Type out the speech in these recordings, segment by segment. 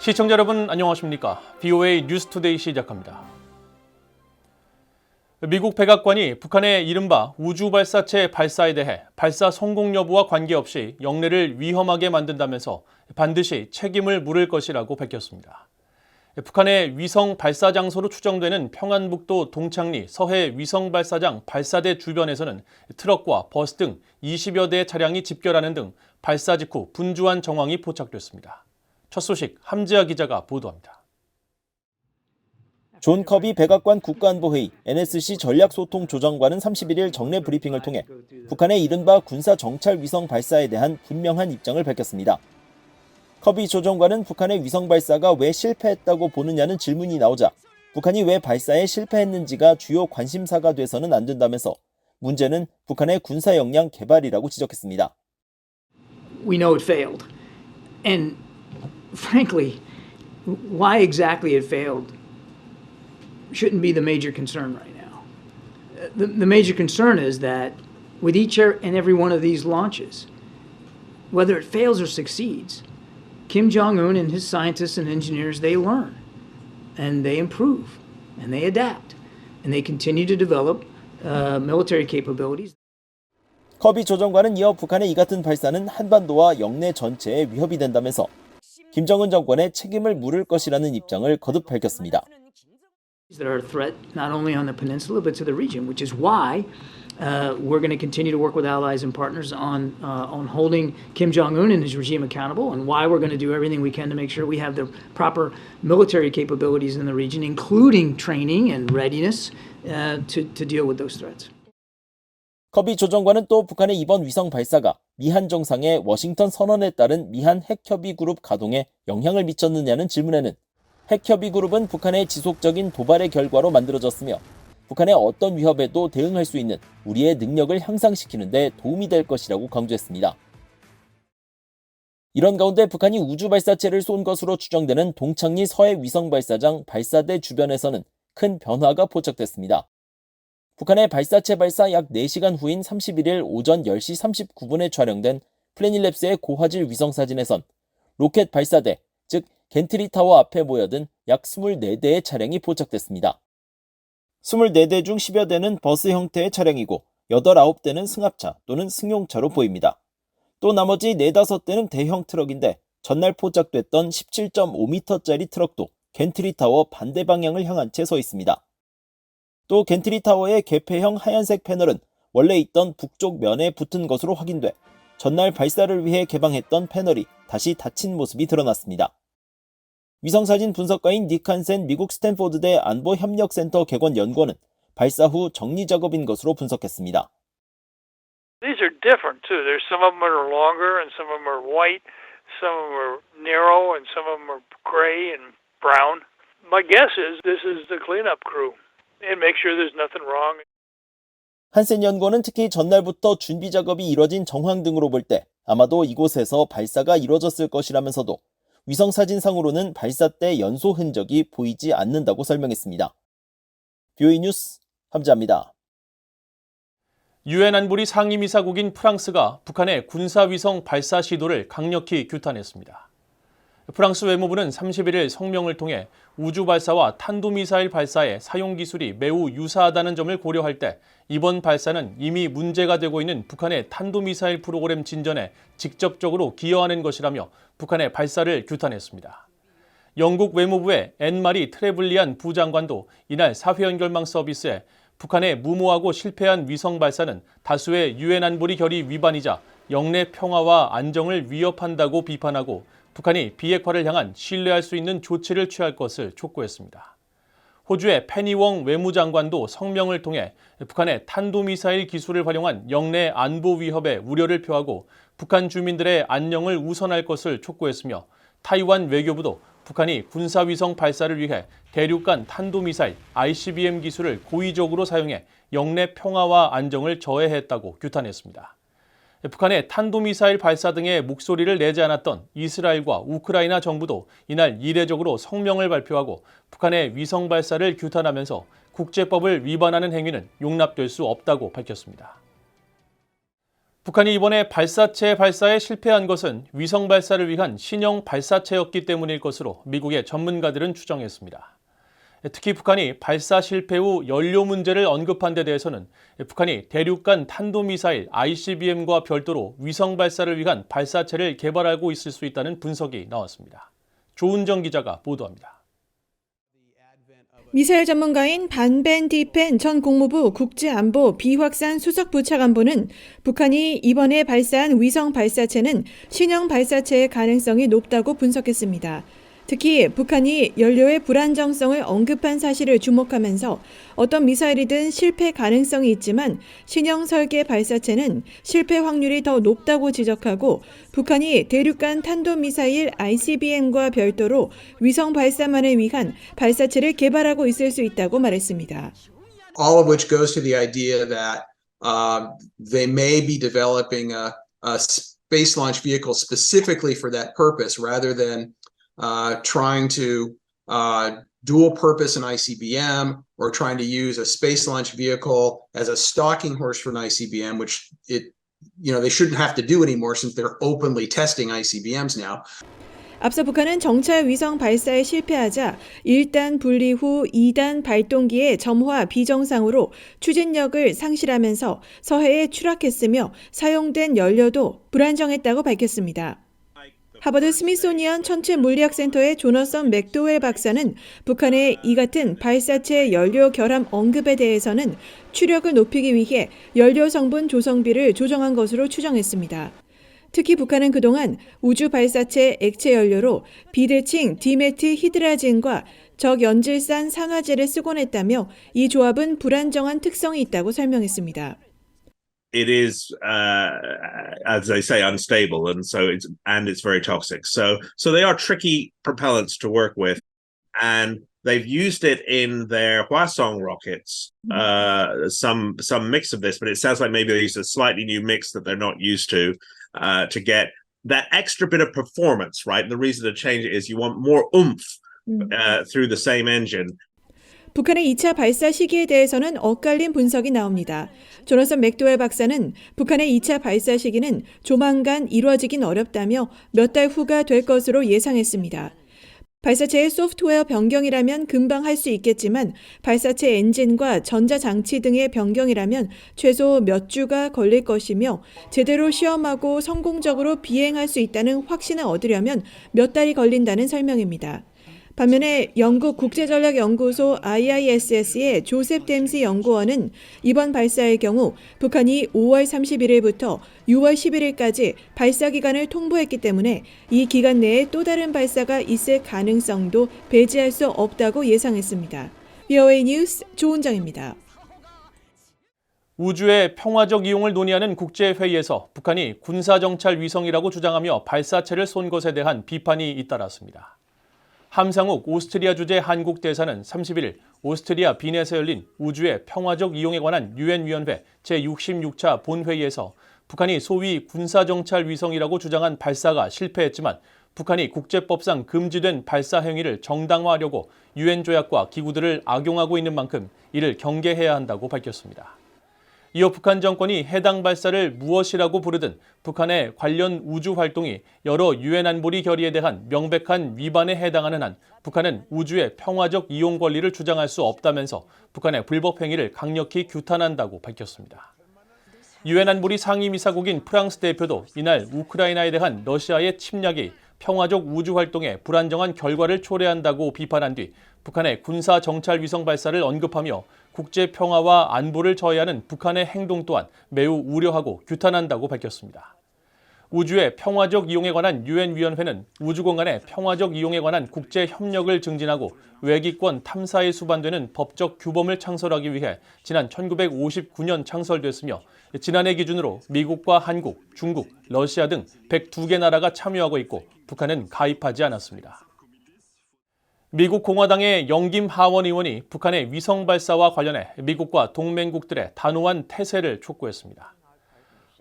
시청자 여러분 안녕하십니까? BOA 뉴스투데이 시작합니다. 미국 백악관이 북한의 이른바 우주발사체 발사에 대해 발사 성공 여부와 관계없이 영내를 위험하게 만든다면서 반드시 책임을 물을 것이라고 밝혔습니다. 북한의 위성 발사 장소로 추정되는 평안북도 동창리 서해 위성 발사장 발사대 주변에서는 트럭과 버스 등 20여 대의 차량이 집결하는 등 발사 직후 분주한 정황이 포착됐습니다. 첫 소식 함지아 기자가 보도합니다. 존 커비 백악관 국가안보회의 NSC 전략소통조정관은 31일 정례 브리핑을 통해 북한의 이른바 군사정찰 위성 발사에 대한 분명한 입장을 밝혔습니다. 커비 조정관은 북한의 위성 발사가 왜 실패했다고 보느냐는 질문이 나오자 북한이 왜 발사에 실패했는지가 주요 관심사가 돼서는 안 된다면서 문제는 북한의 군사 역량 개발이라고 지적했습니다. We know it failed. And frankly, why exactly it failed shouldn't be the major concern right now. The major concern is that with each and every one of these launches, whether it fails or succeeds, Kim Jong-un and his scientists and engineers, they learn and they improve and they adapt and they continue to develop military capabilities. 커비 조정관은 이어 북한의 이 같은 발사는 한반도와 영내 전체에 위협이 된다면서 김정은 정권에 책임을 물을 것이라는 입장을 거듭 밝혔습니다. That are a threat not only on the peninsula but to the region, which is why we're going to continue to work with allies and partners on holding Kim Jong-un and his regime accountable, and why we're going to do everything we can to make sure we have the proper military capabilities in the region, including training and readiness to deal with those threats. 커비 조정관은 또 북한의 이번 위성 발사가 미한 정상의 워싱턴 선언에 따른 미한 핵협의 그룹 가동에 영향을 미쳤느냐는 질문에는 핵협의 그룹은 북한의 지속적인 도발의 결과로 만들어졌으며 북한의 어떤 위협에도 대응할 수 있는 우리의 능력을 향상시키는 데 도움이 될 것이라고 강조했습니다. 이런 가운데 북한이 우주발사체를 쏜 것으로 추정되는 동창리 서해 위성발사장 발사대 주변에서는 큰 변화가 포착됐습니다. 북한의 발사체 발사 약 4시간 후인 31일 오전 10시 39분에 촬영된 플래닛랩스의 고화질 위성사진에선 로켓 발사대, 즉 겐트리 타워 앞에 모여든 약 24대의 차량이 포착됐습니다. 24대 중 10여 대는 버스 형태의 차량이고 8, 9대는 승합차 또는 승용차로 보입니다. 또 나머지 4, 5대는 대형 트럭인데 전날 포착됐던 17.5m짜리 트럭도 겐트리 타워 반대 방향을 향한 채 서 있습니다. 또 겐트리 타워의 개폐형 하얀색 패널은 원래 있던 북쪽 면에 붙은 것으로 확인돼 전날 발사를 위해 개방했던 패널이 다시 닫힌 모습이 드러났습니다. 위성사진 분석가인 닉 한센 미국 스탠포드대 안보협력센터 개관 연구원은 발사 후 정리 작업인 것으로 분석했습니다. These are different too. There's some of them that are longer and some of them are white, some of them are narrow and some of them are gray and brown. My guess is this is the cleanup crew and make sure there's nothing wrong. 한센 연구원은 특히 전날부터 준비 작업이 이뤄진 정황 등으로 볼 때 아마도 이곳에서 발사가 이뤄졌을 것이라면서도 위성사진상으로는 발사 때 연소 흔적이 보이지 않는다고 설명했습니다. BOA 뉴스 함지아입니다. 유엔 안보리 상임이사국인 프랑스가 북한의 군사위성 발사 시도를 강력히 규탄했습니다. 프랑스 외무부는 31일 성명을 통해 우주 발사와 탄도미사일 발사의 사용 기술이 매우 유사하다는 점을 고려할 때 이번 발사는 이미 문제가 되고 있는 북한의 탄도미사일 프로그램 진전에 직접적으로 기여하는 것이라며 북한의 발사를 규탄했습니다. 영국 외무부의 앤마리 트레블리안 부장관도 이날 사회연결망 서비스에 북한의 무모하고 실패한 위성 발사는 다수의 유엔 안보리 결의 위반이자 영내 평화와 안정을 위협한다고 비판하고 북한이 비핵화를 향한 신뢰할 수 있는 조치를 취할 것을 촉구했습니다. 호주의 페니웡 외무장관도 성명을 통해 북한의 탄도미사일 기술을 활용한 영내 안보 위협에 우려를 표하고 북한 주민들의 안녕을 우선할 것을 촉구했으며 타이완 외교부도 북한이 군사위성 발사를 위해 대륙간 탄도미사일 ICBM 기술을 고의적으로 사용해 영내 평화와 안정을 저해했다고 규탄했습니다. 북한의 탄도미사일 발사 등의 목소리를 내지 않았던 이스라엘과 우크라이나 정부도 이날 이례적으로 성명을 발표하고 북한의 위성 발사를 규탄하면서 국제법을 위반하는 행위는 용납될 수 없다고 밝혔습니다. 북한이 이번에 발사체 발사에 실패한 것은 위성 발사를 위한 신형 발사체였기 때문일 것으로 미국의 전문가들은 추정했습니다. 특히 북한이 발사 실패 후 연료 문제를 언급한 데 대해서는 북한이 대륙간 탄도미사일 ICBM과 별도로 위성 발사를 위한 발사체를 개발하고 있을 수 있다는 분석이 나왔습니다. 조은정 기자가 보도합니다. 미사일 전문가인 반벤 디펜 전 국무부 국제안보 비확산 수석부차관보는 북한이 이번에 발사한 위성 발사체는 신형 발사체의 가능성이 높다고 분석했습니다. 특히 북한이 연료의 불안정성을 언급한 사실을 주목하면서 어떤 미사일이든 실패 가능성이 있지만 신형 설계 발사체는 실패 확률이 더 높다고 지적하고 북한이 대륙간 탄도미사일 ICBM과 별도로 위성 발사만을 위한 발사체를 개발하고 있을 수 있다고 말했습니다. All of which goes to the idea that they may be developing a space launch vehicle specifically for that purpose rather than trying to dual purpose an ICBM or trying to use a space launch vehicle as a stalking horse for an ICBM, which they shouldn't have to do anymore since they're openly testing ICBMs now. 앞서 북한은 정찰 위성 발사에 실패하자 1단 분리 후 2단 발동기의 점화 비정상으로 추진력을 상실하면서 서해에 추락했으며 사용된 연료도 불안정했다고 밝혔습니다. 하버드 스미소니언 천체물리학센터의 조너선 맥도웰 박사는 북한의 이 같은 발사체 연료 결함 언급에 대해서는 추력을 높이기 위해 연료 성분 조성비를 조정한 것으로 추정했습니다. 특히 북한은 그동안 우주 발사체 액체 연료로 비대칭 디메틸 히드라진과 적연질산 산화제를 쓰곤 했다며 이 조합은 불안정한 특성이 있다고 설명했습니다. It is, as they say, unstable, and it's very toxic. So they are tricky propellants to work with, and they've used it in their Hwasong rockets. Some mix of this, but it sounds like maybe they used a slightly new mix that they're not used to get that extra bit of performance. Right, the reason to change it is you want more oomph through the same engine. 북한의 2차 발사 시기에 대해서는 엇갈린 분석이 나옵니다. 조너선 맥도웰 박사는 북한의 2차 발사 시기는 조만간 이루어지긴 어렵다며 몇 달 후가 될 것으로 예상했습니다. 발사체의 소프트웨어 변경이라면 금방 할 수 있겠지만 발사체 엔진과 전자장치 등의 변경이라면 최소 몇 주가 걸릴 것이며 제대로 시험하고 성공적으로 비행할 수 있다는 확신을 얻으려면 몇 달이 걸린다는 설명입니다. 반면에 영국 국제전략연구소 IISS의 조셉 댐시 연구원은 이번 발사의 경우 북한이 5월 31일부터 6월 11일까지 발사 기간을 통보했기 때문에 이 기간 내에 또 다른 발사가 있을 가능성도 배제할 수 없다고 예상했습니다. VOA 뉴스 조은정입니다. 우주의 평화적 이용을 논의하는 국제회의에서 북한이 군사정찰 위성이라고 주장하며 발사체를 쏜 것에 대한 비판이 잇따랐습니다. 함상욱 오스트리아 주재 한국 대사는 31일 오스트리아 빈에서 열린 우주의 평화적 이용에 관한 유엔위원회 제66차 본회의에서 북한이 소위 군사정찰 위성이라고 주장한 발사가 실패했지만 북한이 국제법상 금지된 발사 행위를 정당화하려고 유엔 조약과 기구들을 악용하고 있는 만큼 이를 경계해야 한다고 밝혔습니다. 이어 북한 정권이 해당 발사를 무엇이라고 부르든 북한의 관련 우주 활동이 여러 유엔 안보리 결의에 대한 명백한 위반에 해당하는 한 북한은 우주의 평화적 이용 권리를 주장할 수 없다면서 북한의 불법 행위를 강력히 규탄한다고 밝혔습니다. 유엔 안보리 상임이사국인 프랑스 대표도 이날 우크라이나에 대한 러시아의 침략이 평화적 우주 활동에 불안정한 결과를 초래한다고 비판한 뒤 북한의 군사 정찰 위성 발사를 언급하며 국제 평화와 안보를 저해하는 북한의 행동 또한 매우 우려하고 규탄한다고 밝혔습니다. 우주의 평화적 이용에 관한 유엔위원회는 우주공간의 평화적 이용에 관한 국제 협력을 증진하고 외기권 탐사에 수반되는 법적 규범을 창설하기 위해 지난 1959년 창설됐으며 지난해 기준으로 미국과 한국, 중국, 러시아 등 102개 나라가 참여하고 있고 북한은 가입하지 않았습니다. 미국 공화당의 영김 하원 의원이 북한의 위성 발사와 관련해 미국과 동맹국들의 단호한 태세를 촉구했습니다.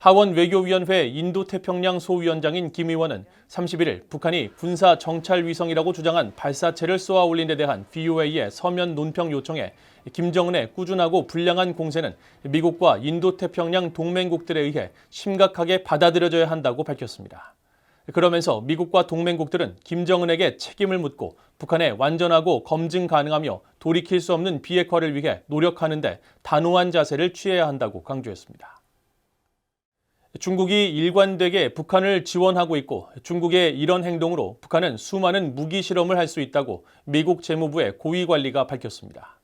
하원 외교위원회 인도태평양 소위원장인 김 의원은 31일 북한이 군사 정찰 위성이라고 주장한 발사체를 쏘아 올린 데 대한 VOA의 서면 논평 요청에 김정은의 꾸준하고 불량한 공세는 미국과 인도태평양 동맹국들에 의해 심각하게 받아들여져야 한다고 밝혔습니다. 그러면서 미국과 동맹국들은 김정은에게 책임을 묻고 북한의 완전하고 검증 가능하며 돌이킬 수 없는 비핵화를 위해 노력하는 데 단호한 자세를 취해야 한다고 강조했습니다. 중국이 일관되게 북한을 지원하고 있고 중국의 이런 행동으로 북한은 수많은 무기 실험을 할 수 있다고 미국 재무부의 고위 관리가 밝혔습니다.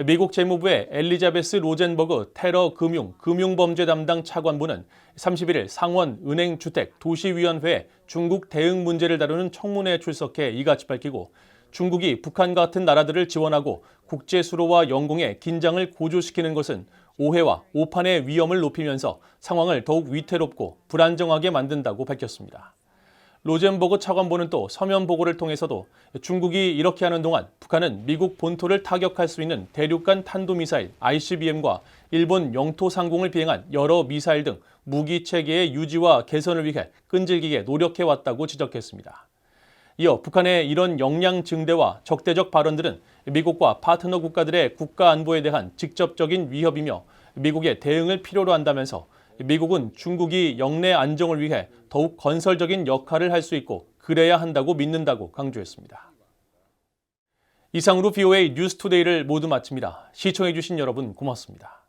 미국 재무부의 엘리자베스 로젠버그 테러 금융범죄 담당 차관보는 31일 상원 은행주택도시위원회에 중국 대응 문제를 다루는 청문회에 출석해 이같이 밝히고 중국이 북한과 같은 나라들을 지원하고 국제 수로와 영공의 긴장을 고조시키는 것은 오해와 오판의 위험을 높이면서 상황을 더욱 위태롭고 불안정하게 만든다고 밝혔습니다. 로젠버그 차관보는 또 서면 보고를 통해서도 중국이 이렇게 하는 동안 북한은 미국 본토를 타격할 수 있는 대륙간 탄도미사일 ICBM과 일본 영토 상공을 비행한 여러 미사일 등 무기 체계의 유지와 개선을 위해 끈질기게 노력해왔다고 지적했습니다. 이어 북한의 이런 역량 증대와 적대적 발언들은 미국과 파트너 국가들의 국가 안보에 대한 직접적인 위협이며 미국의 대응을 필요로 한다면서 미국은 중국이 영내 안정을 위해 더욱 건설적인 역할을 할 수 있고 그래야 한다고 믿는다고 강조했습니다. 이상으로 VOA 뉴스투데이를 모두 마칩니다. 시청해주신 여러분 고맙습니다.